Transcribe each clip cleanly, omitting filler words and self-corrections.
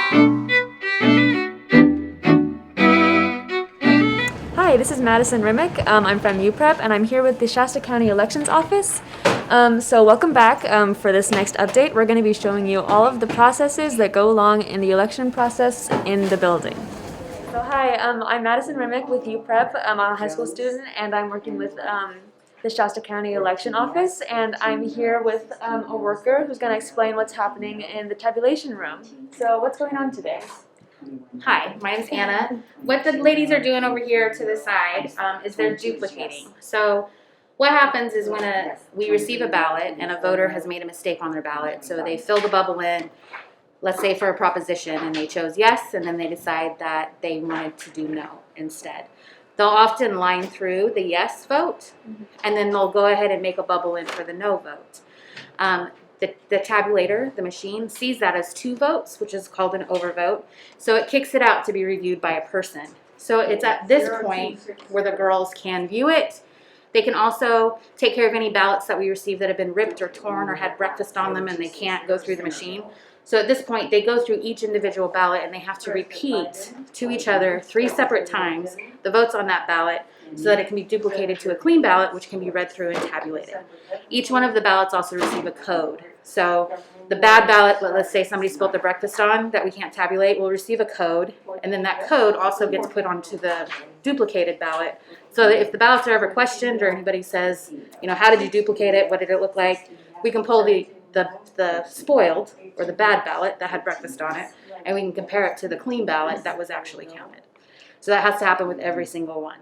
Hi, this is Madison Rimick. I'm from UPrep, and I'm here with the Shasta County Elections Office. So welcome back for this next update. We're going to be showing you all of the processes that go along in the election process in the building. So hi, I'm Madison Rimick with UPrep. I'm a high school student, and I'm working with the Shasta County Election Office, and I'm here with a worker who's going to explain what's happening in the tabulation room. So what's going on today? Hi, my name's Anna. What the ladies are doing over here to the side is they're duplicating. So what happens is when we receive a ballot and a voter has made a mistake on their ballot, so they fill the bubble in, let's say for a proposition, and they chose yes, and then they decide that they wanted to do no instead. They'll often line through the yes vote, and then they'll go ahead and make a bubble in for the no vote. The tabulator, the machine, sees that as 2 votes, which is called an overvote. So it kicks it out to be reviewed by a person. So it's at this point where the girls can view it. They can also take care of any ballots that we receive that have been ripped or torn or had breakfast on them and they can't go through the machine. So at this point, they go through each individual ballot and they have to repeat to each other 3 separate times the votes on that ballot so that it can be duplicated to a clean ballot, which can be read through and tabulated. Each one of the ballots also receive a code. So the bad ballot, let's say somebody spilled their breakfast on that we can't tabulate, will receive a code, and then that code also gets put onto the duplicated ballot. So that if the ballots are ever questioned or anybody says, you know, how did you duplicate it, what did it look like, we can pull the spoiled or the bad ballot that had breakfast on it, and we can compare it to the clean ballot that was actually counted. So that has to happen with every single one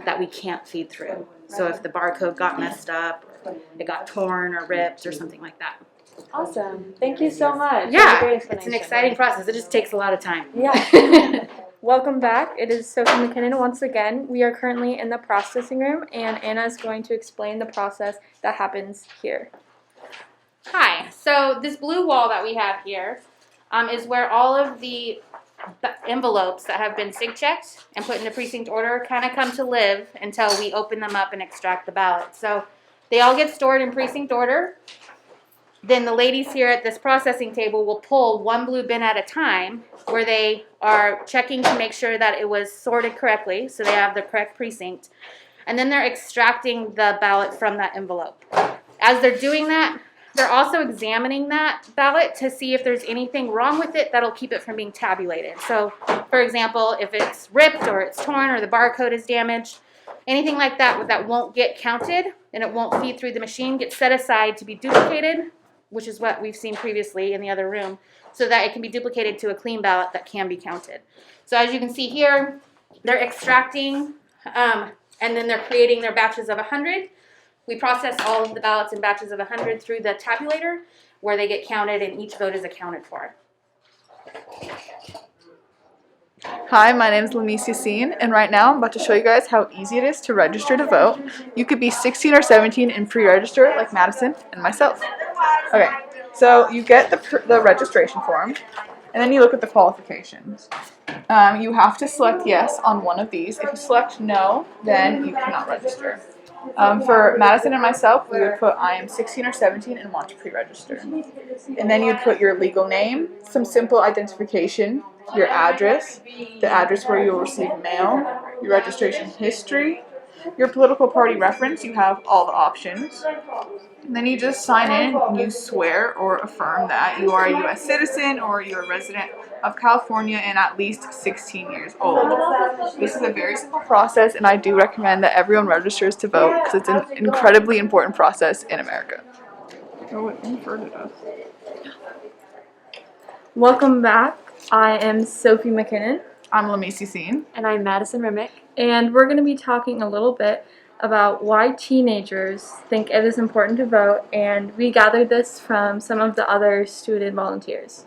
that we can't feed through. So if the barcode got messed up, or it got torn or ripped or something like that. Awesome. Thank you so much. Yeah, it's an exciting process. It just takes a lot of time. Yeah. Welcome back. It is Sophie McKinnon once again. We are currently in the processing room, and Anna is going to explain the process that happens here. Hi. So this blue wall that we have here is where all of the envelopes that have been sig checked and put into precinct order kind of come to live until we open them up and extract the ballot. So they all get stored in precinct order. Then the ladies here at this processing table will pull 1 blue bin at a time where they are checking to make sure that it was sorted correctly, so they have the correct precinct. And then they're extracting the ballot from that envelope. As they're doing that, they're also examining that ballot to see if there's anything wrong with it that'll keep it from being tabulated. So, for example, if it's ripped or it's torn or the barcode is damaged, anything like that that won't get counted and it won't feed through the machine gets set aside to be duplicated, which is what we've seen previously in the other room, so that it can be duplicated to a clean ballot that can be counted. So as you can see here, they're extracting and then they're creating their batches of 100. We process all of the ballots in batches of 100 through the tabulator where they get counted and each vote is accounted for. Hi, my name is Lamisi Seen, and right now I'm about to show you guys how easy it is to register to vote. You could be 16 or 17 and pre-register like Madison and myself. Okay, so you get the registration form, and then you look at the qualifications. You have to select yes on one of these. If you select no, then you cannot register. For Madison and myself, we would put I am 16 or 17 and want to pre-register. And then you'd put your legal name, some simple identification, your address, the address where you'll receive mail, your registration history, your political party reference. You have all the options. And then you just sign in and you swear or affirm that you are a U.S. citizen or you're a resident of California and at least 16 years old. This is a very simple process, and I do recommend that everyone registers to vote because it's an incredibly important process in America. Oh, it inverted us. Welcome back. I am Sophie McKinnon. I'm Lamisi Seen. And I'm Madison Rimick. And we're going to be talking a little bit about why teenagers think it is important to vote, and we gathered this from some of the other student volunteers.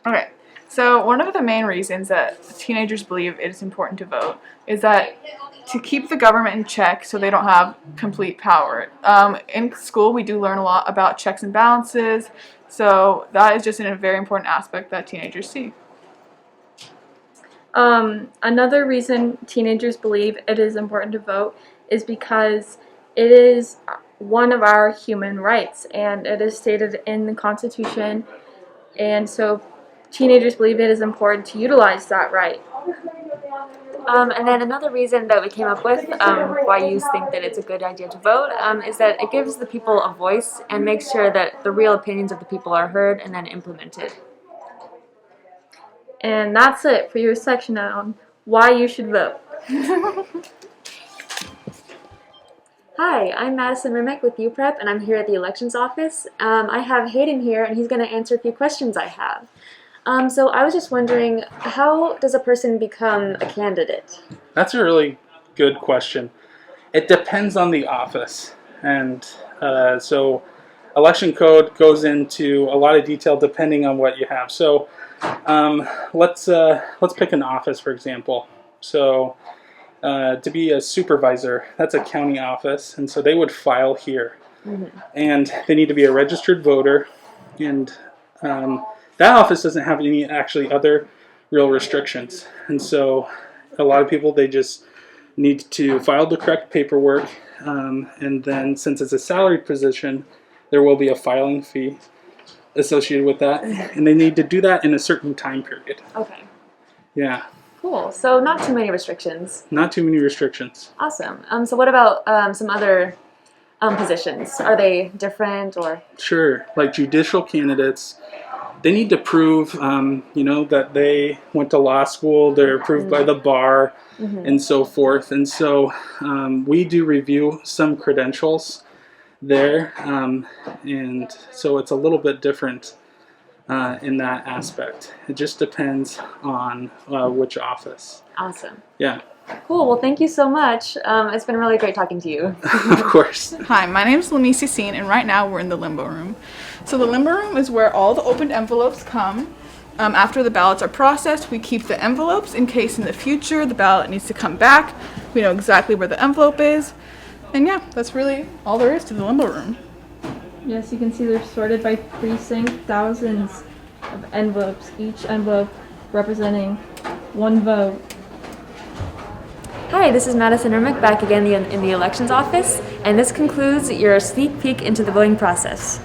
Okay, so one of the main reasons that teenagers believe it is important to vote is that to keep the government in check so they don't have complete power. In school, we do learn a lot about checks and balances, so that is just a very important aspect that teenagers see. Another reason teenagers believe it is important to vote is because it is one of our human rights, and it is stated in the Constitution, and so teenagers believe it is important to utilize that right. And then another reason that we came up with why you think that it's a good idea to vote is that it gives the people a voice and makes sure that the real opinions of the people are heard and then implemented. And that's it for your section on why you should vote. Hi, I'm Madison Rimick with UPrep, and I'm here at the elections office. I have Hayden here, and he's going to answer a few questions I have. So I was just wondering, how does a person become a candidate? That's a really good question. It depends on the office, and so election code goes into a lot of detail depending on what you have. So let's pick an office, for example. So to be a supervisor, that's a county office, and so they would file here, and they need to be a registered voter, and that office doesn't have any actually other real restrictions. And so a lot of people, they just need to file the correct paperwork, and then since it's a salaried position, there will be a filing fee associated with that, and they need to do that in a certain time period. Okay. Yeah. Cool. So not too many restrictions. Not too many restrictions. Awesome. So what about some other positions? Are they different or? Sure. Like judicial candidates, they need to prove, that they went to law school, they're approved by the bar, and so forth. And so we do review some credentials there, and so it's a little bit different in that aspect. It just depends on which office. Awesome. Yeah. Cool. Well, thank you so much. It's been really great talking to you. Of course. Hi, my name is Limbo Room, and right now we're in the Limbo Room. So the Limbo Room is where all the opened envelopes come. After the ballots are processed, we keep the envelopes in case in the future the ballot needs to come back. We know exactly where the envelope is. And yeah, that's really all there is to the Limbo Room. Yes, you can see they're sorted by precinct, thousands of envelopes, each envelope representing one vote. Hi, this is Madison Rimick back again in the elections office, and this concludes your sneak peek into the voting process.